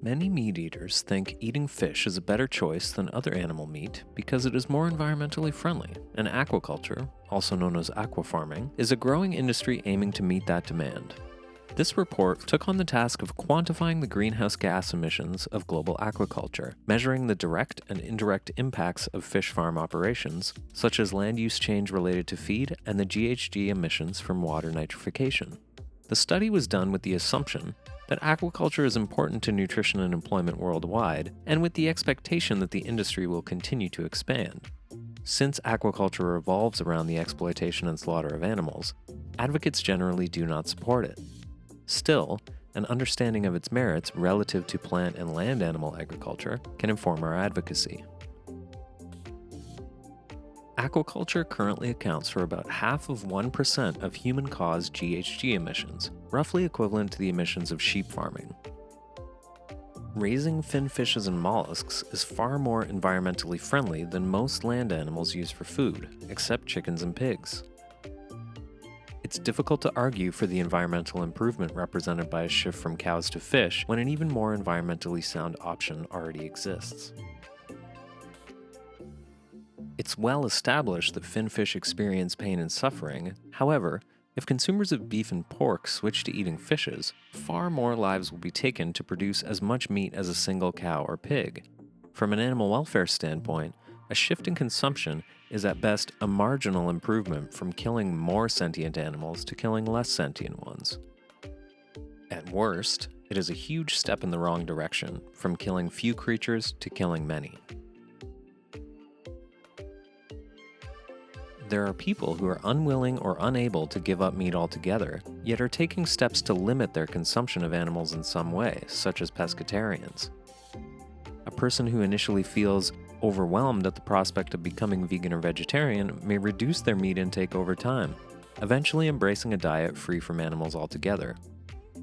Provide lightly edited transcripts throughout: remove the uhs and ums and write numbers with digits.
Many meat eaters think eating fish is a better choice than other animal meat because it is more environmentally friendly, and aquaculture, also known as aquafarming, is a growing industry aiming to meet that demand. This report took on the task of quantifying the greenhouse gas emissions of global aquaculture, measuring the direct and indirect impacts of fish farm operations, such as land use change related to feed and the GHG emissions from water nitrification. The study was done with the assumption that aquaculture is important to nutrition and employment worldwide, and with the expectation that the industry will continue to expand. Since aquaculture revolves around the exploitation and slaughter of animals, advocates generally do not support it. Still, an understanding of its merits relative to plant and land animal agriculture can inform our advocacy. Aquaculture currently accounts for about half of 1% of human-caused GHG emissions, roughly equivalent to the emissions of sheep farming. Raising fin fishes and mollusks is far more environmentally friendly than most land animals used for food, except chickens and pigs. It's difficult to argue for the environmental improvement represented by a shift from cows to fish when an even more environmentally sound option already exists. It's well established that fin fish experience pain and suffering. However, if consumers of beef and pork switch to eating fishes, far more lives will be taken to produce as much meat as a single cow or pig. From an animal welfare standpoint, a shift in consumption is at best a marginal improvement from killing more sentient animals to killing less sentient ones. At worst, it is a huge step in the wrong direction, from killing few creatures to killing many. There are people who are unwilling or unable to give up meat altogether, yet are taking steps to limit their consumption of animals in some way, such as pescatarians. A person who initially feels overwhelmed at the prospect of becoming vegan or vegetarian may reduce their meat intake over time, eventually embracing a diet free from animals altogether.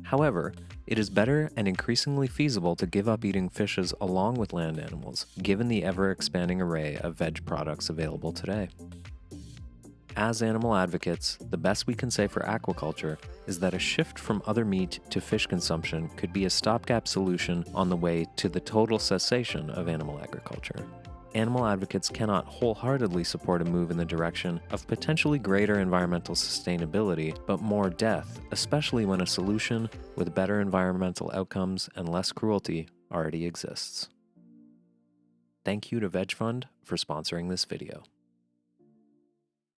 However, it is better and increasingly feasible to give up eating fishes along with land animals, given the ever-expanding array of veg products available today. As animal advocates, the best we can say for aquaculture is that a shift from other meat to fish consumption could be a stopgap solution on the way to the total cessation of animal agriculture. Animal advocates cannot wholeheartedly support a move in the direction of potentially greater environmental sustainability, but more death, especially when a solution with better environmental outcomes and less cruelty already exists. Thank you to VegFund for sponsoring this video.